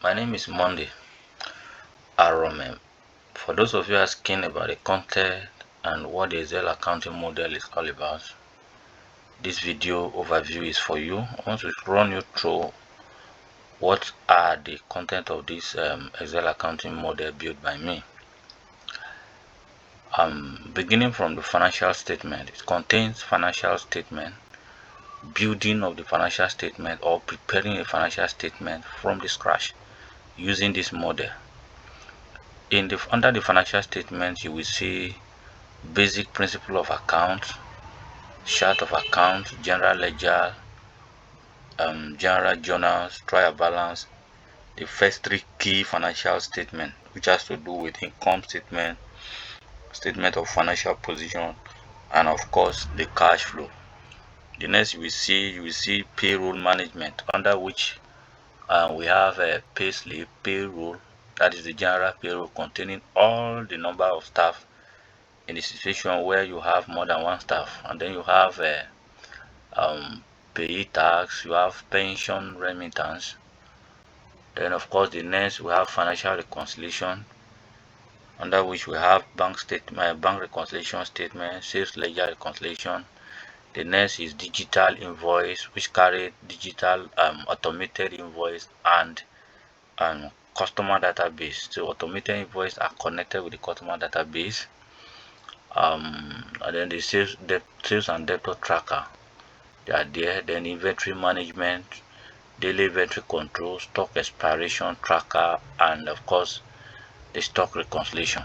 My name is Monday Arome. For those of you asking about the content and what the Excel accounting model is all about, this video overview is for you. I want to run you through what are the content of this Excel accounting model built by me. Beginning from the financial statement, it contains financial statement, building of the financial statement or preparing a financial statement from the scratch using this model. Under the financial statement, you will see basic principle of account, chart of account, general ledger, general journals, trial balance, the first three key financial statement, which has to do with income statement, statement of financial position, and of course the cash flow. The next you will see payroll management, under which we have a pay slip, payroll, that is the general payroll containing all the number of staff in the situation where you have more than one staff, and then you have pay tax, you have pension remittance. Then of course the next we have financial reconciliation, under which we have bank statement, bank reconciliation statement, sales ledger reconciliation. The next is digital invoice, which carry digital automated invoice and customer database. So automated invoice are connected with the customer database. And then the sales and debtor tracker, they are there. Then inventory management, daily inventory control, stock expiration tracker, and of course the stock reconciliation.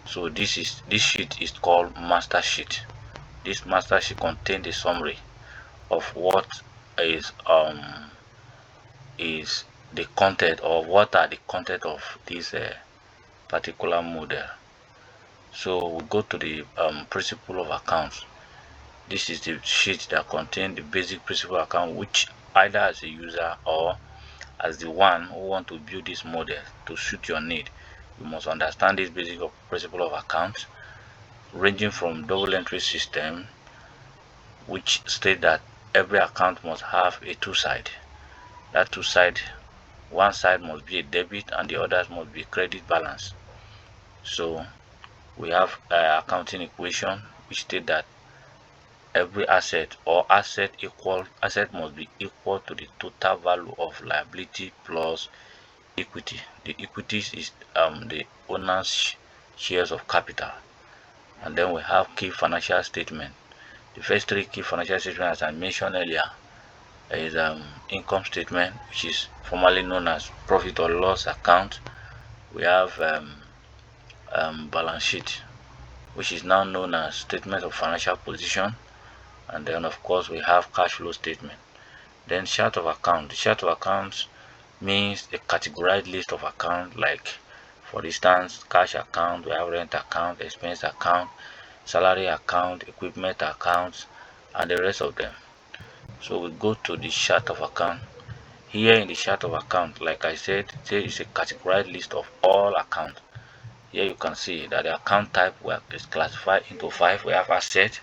So this sheet is called master sheet. This master sheet contains the summary of what is the content, or what are the content of this particular model. So we go to the principle of accounts. This is the sheet that contains the basic principle account, which either as a user or as the one who want to build this model to suit your need, you must understand this basic principle of accounts, ranging from double entry system, which state that every account must have a two-side. That two-side, one side must be a debit and the other must be credit balance. So we have accounting equation, which state that every asset must be equal to the total value of liability plus equity. The equities is the owner's shares of capital. And then we have key financial statement. The first three key financial statements, as I mentioned earlier, is income statement, which is formerly known as profit or loss account. We have balance sheet, which is now known as statement of financial position. And then of course we have cash flow statement. Then chart of account. The chart of accounts means a categorized list of accounts, like for instance cash account, we have rent account, expense account, salary account, equipment accounts, and the rest of them. So we go to the chart of account. Here in the chart of account, like I said, there is a categorized list of all accounts. Here you can see that the account type is classified into 5. We have asset,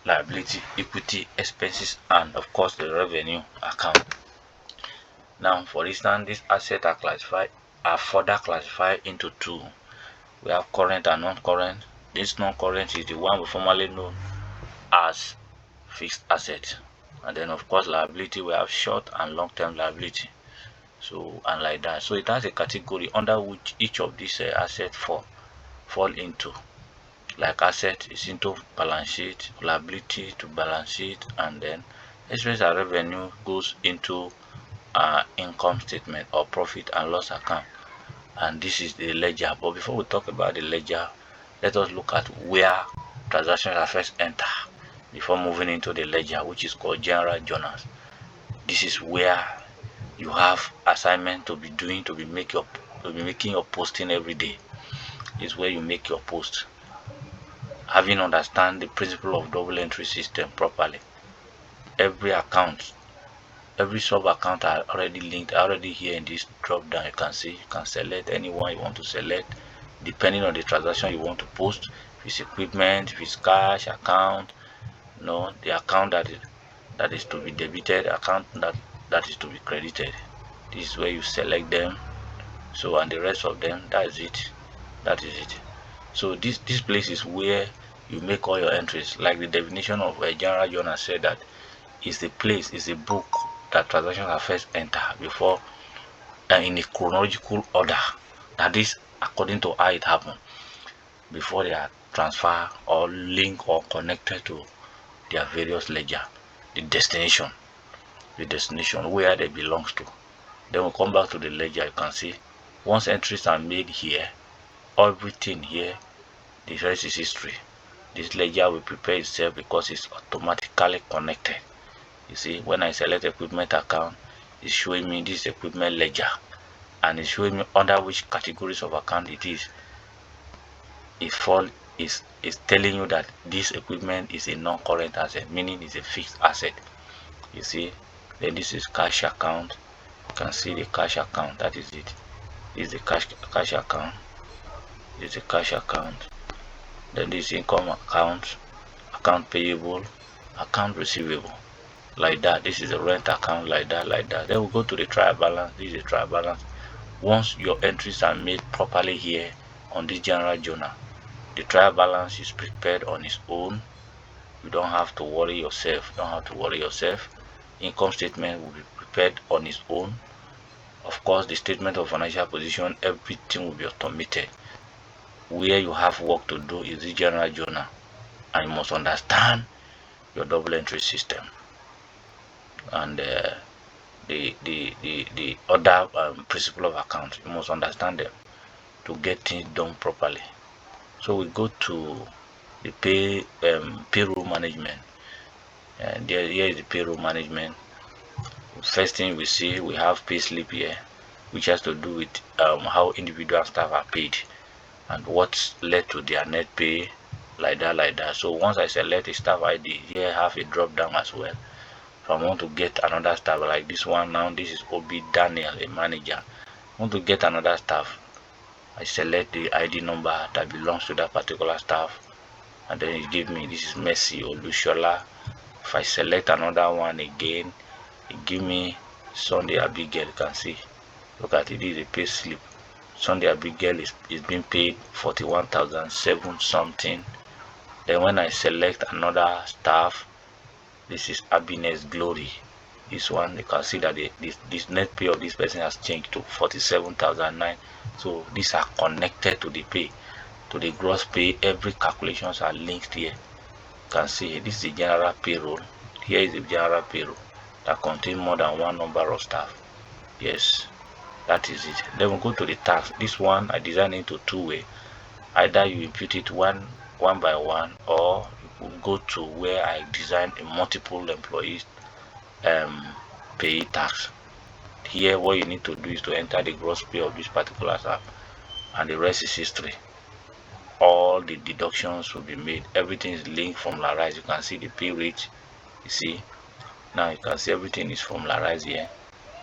liability, equity, expenses, and of course the revenue account. Now for instance, these assets are further classified into 2. We have current and non-current. This non-current is the one we formerly known as fixed asset. And then of course liability, we have short and long-term liability. So and like that. So it has a category under which each of these assets fall into. Like asset is into balance sheet, liability to balance sheet, and then expense and revenue goes into income statement or profit and loss account. And this is the ledger. But before we talk about the ledger, let us look at where transactions are first enter before moving into the ledger, which is called general journals. This is where you have assignment to be doing, to be making your posting every day. This is where you make your post, having understand the principle of double entry system properly. Every account, every sub account are already linked, already here in this drop down. You can see, you can select anyone you want to select depending on the transaction you want to post. If it's equipment, if it's cash account, the account that is to be debited, account that is to be credited. This is where you select them. So, and the rest of them, that is it. That is it. So this place is where you make all your entries. Like the definition of a general journal said, that is the place, is a book that transactions are first entered before in a chronological order. That is according to how it happened before they are transferred or linked or connected to their various ledger. The destination where they belongs to. Then we come back to the ledger. You can see once entries are made here, everything here, the rest is history. This ledger will prepare itself because it's automatically connected. You see, when I select equipment account, it's showing me this equipment ledger, and it's showing me under which categories of account it is. Is telling you that this equipment is a non-current asset, meaning it's a fixed asset. You see, then this is cash account. You can see the cash account. That is it. This is the cash account. This is the cash account. Then this income account, account payable, account receivable, like that. This is a rent account, like that, like that. Then we go to the trial balance. This is a trial balance. Once your entries are made properly here on this general journal, the trial balance is prepared on its own. You don't have to worry yourself. Income statement will be prepared on its own. Of course, the statement of financial position, everything will be automated. Where you have work to do is the general journal, and you must understand your double entry system and the other principle of account. You must understand them to get things done properly. So we go to the payroll management, and here is the payroll management. First thing we see, we have pay slip here, which has to do with how individual staff are paid and what's led to their net pay, like that, like that. So once I select a staff ID, here I have a drop down as well. If I want to get another staff like this one, now this is Obi Daniel, a manager. I want to get another staff, I select the ID number that belongs to that particular staff, and then it give me, this is Messi Olushola. If I select another one again, it give me Sunday Abigail. You can see, look at it, this is a pay slip. Sunday Abigail is being paid 41,007 something. Then when I select another staff, this is Happiness Glory. This one, you can see that this net pay of this person has changed to 47,009. So these are connected to the pay, to the gross pay. Every calculations are linked here. You can see this is the general payroll. Here is the general payroll that contains more than one number of staff. Yes, that is it. Then we go to the tax. This one I designed into two-way. Either you input it one by one, or you could go to where I designed a multiple employees pay tax. Here what you need to do is to enter the gross pay of this particular staff, and the rest is history. All the deductions will be made. Everything is linked, formularized. You can see the pay rate. You see, now you can see everything is formularized here.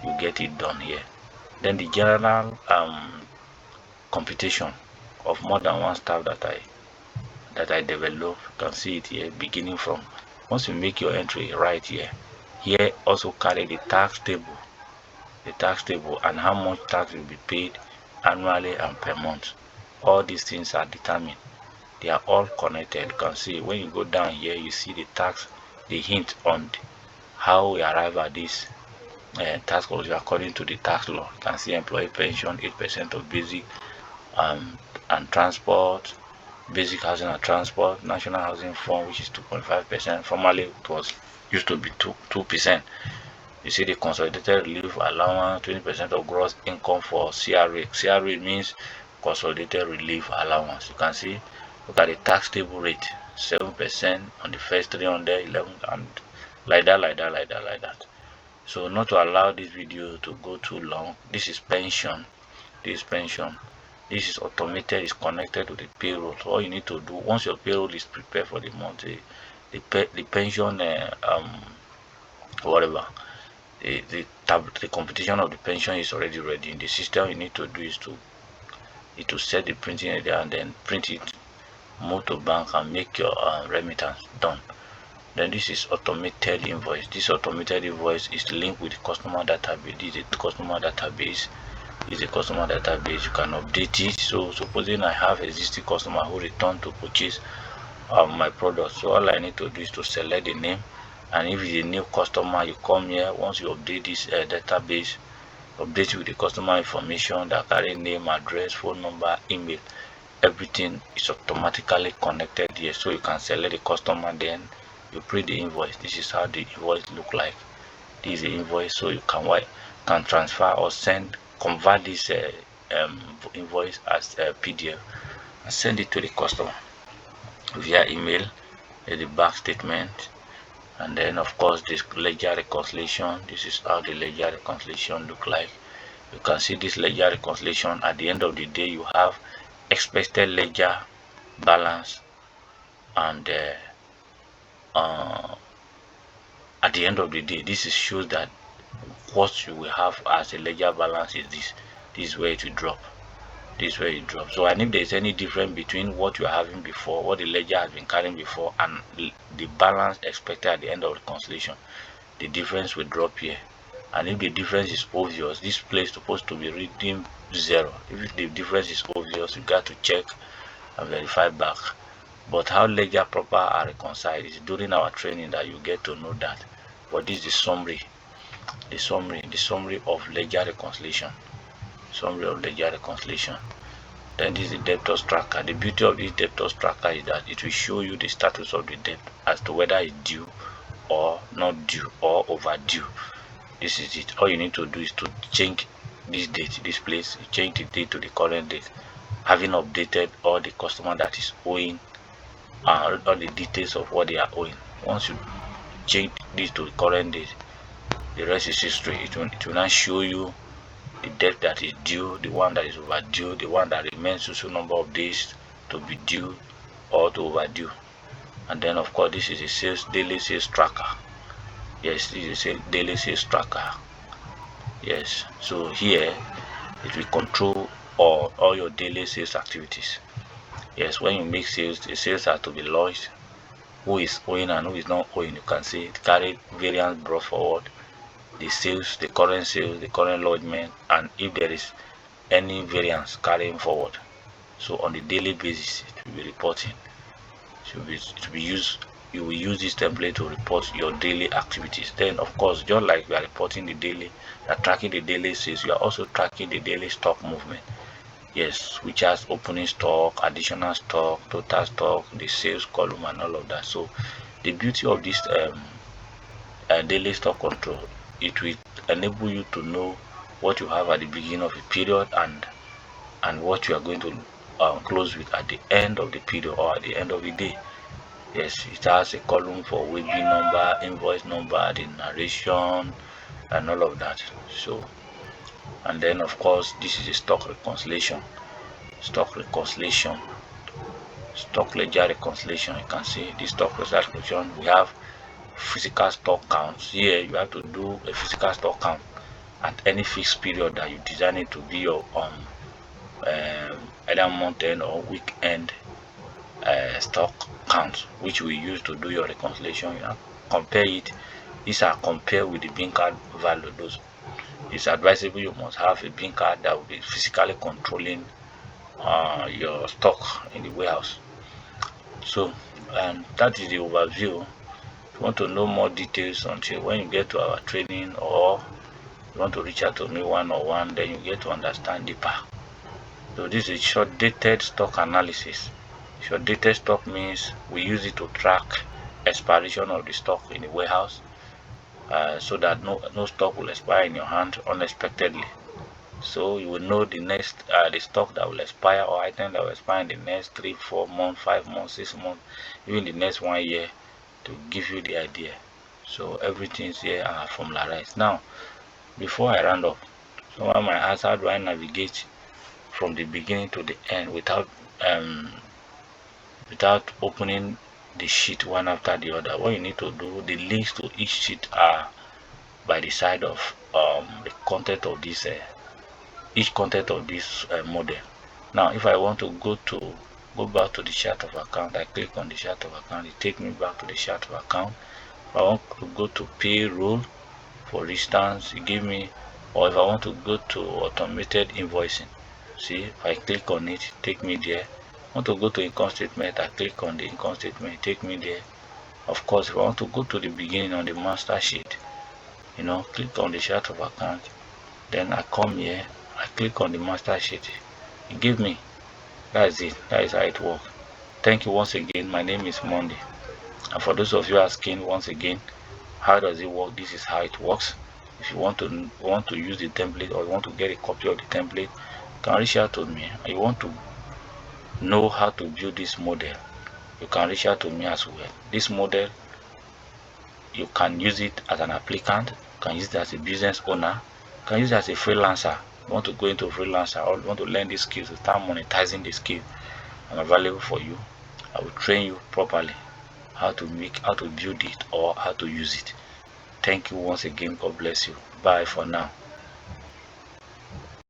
You get it done here. Then the general computation of more than one staff that I develop, you can see it here, beginning from once you make your entry right here. Here also carry the tax table, and how much tax will be paid annually and per month. All these things are determined. They are all connected. You can see when you go down here, you see the tax, the hint on how we arrive at this tax collection according to the tax law. You can see employee pension 8% of basic and transport, basic housing and transport, national housing fund, which is 2.5%. Formerly it was used to be 2%. You see the consolidated relief allowance, 20% of gross income for CRA. CRA means consolidated relief allowance. You can see, look at the tax table rate, 7% on the first 311, and like that. So not to allow this video to go too long, this is pension. This is automated, is connected to the payroll. So all you need to do, once your payroll is prepared for the month, the pension whatever, the computation of the pension is already ready in the system. You need to do is to set the printing area and then print it, move to bank and make your remittance done. Then this is automated invoice. This automated invoice is linked with the customer database. This is the customer database. This is a customer database. You can update it. So supposing I have existing customer who returned to purchase my product, so all I need to do is to select the name, and if it's a new customer, you come here. Once you update this database, update with the customer information that carry name, address, phone number, email, everything is automatically connected here. So you can select the customer, then you print the invoice. This is how the invoice look like. This is the invoice. So you can transfer or convert this invoice as a PDF and send it to the customer via email. The bank statement, and then of course this ledger reconciliation. This is how the ledger reconciliation look like. You can see this ledger reconciliation. At the end of the day, you have expected ledger balance, and at the end of the day, this shows that what you will have as a ledger balance is this. This is where it will drop. This is where it drops. So, and if there is any difference between what you are having before, what the ledger has been carrying before, and the balance expected at the end of the reconciliation, the difference will drop here. And if the difference is obvious, this place is supposed to be reading 0. If the difference is obvious, you got to check and verify back. But how ledger proper are reconciled is during our training that you get to know that. But this is the summary of ledger reconciliation. Summary of ledger reconciliation. Then this is the debtors tracker. The beauty of this debtors tracker is that it will show you the status of the debt as to whether it's due or not due or overdue. This is it. All you need to do is to change this date, this place, change the date to the current date, having updated all the customer that is owing, all the details of what they are owing. Once you change this to the current date, the rest is history. It will not show you the debt that is due, the one that is overdue, the one that remains so number of days to be due or to overdue. And then of course this is a daily sales tracker. Yes, this is a daily sales tracker. Yes, so here it will control all your daily sales activities. Yes, when you make sales, the sales are to be lodged, who is owing and who is not owing. You can see it carried variance brought forward, the sales, the current lodgement, and if there is any variance carrying forward. So on the daily basis, it will be reporting. You will use this template to report your daily activities. Then of course, just like we are reporting the daily, you are tracking the daily sales, you are also tracking the daily stock movement. Yes, which has opening stock, additional stock, total stock, the sales column, and all of that. So the beauty of this daily stock control, it will enable you to know what you have at the beginning of a period and what you are going to close with at the end of the period or at the end of the day. Yes, it has a column for waging number, invoice number, the narration, and all of that. So, and then of course this is a stock reconciliation, stock ledger reconciliation. You can see the stock reconciliation. We have physical stock counts. Here you have to do a physical stock count at any fixed period that you design it to be your either month end or weekend stock count, which we use to do your reconciliation. You know, compare it. These are compared with the bin card value. Those it's advisable you must have a bin card that will be physically controlling your stock in the warehouse. So, and that is the overview. If you want to know more details until when you get to our training, or you want to reach out to me one-on-one, then you get to understand deeper. So this is short dated stock analysis. Short dated stock means we use it to track expiration of the stock in the warehouse, so that no stock will expire in your hand unexpectedly. So you will know the next the stock that will expire or item that will expire in the next 3, 4 months, 5 months, 6 months, even the next 1 year, to give you the idea. So everything is here and formularized. Now, before I round up, someone might ask, how do I navigate from the beginning to the end without opening the sheet one after the other? What you need to do, the links to each sheet are by the side of the content of this each content of this model. Now if I want to go to go back to the chart of account. I click on the chart of account. It take me back to the chart of account. If I want to go to payroll, for instance, it give me, or if I want to go to automated invoicing, see, if I click on it, take me there. I want to go to income statement, I click on the income statement, take me there. Of course, if I want to go to the beginning on the master sheet, click on the chart of account, then I come here, I click on the master sheet. It give me, that's it, that is how it works. Thank you once again. My name is Monday, and for those of you asking once again, how does it work, this is how it works. If you want to use the template, or you want to get a copy of the template, you can reach out to me. And you want to know how to build this model, you can reach out to me as well. This model, you can use it as an applicant, you can use it as a business owner, you can use it as a freelancer. You want to go into freelancer, or you want to learn this skill to start monetizing the skill, I'm available for you. I will train you properly how to build it, or how to use it. Thank you once again. God bless you. Bye for now.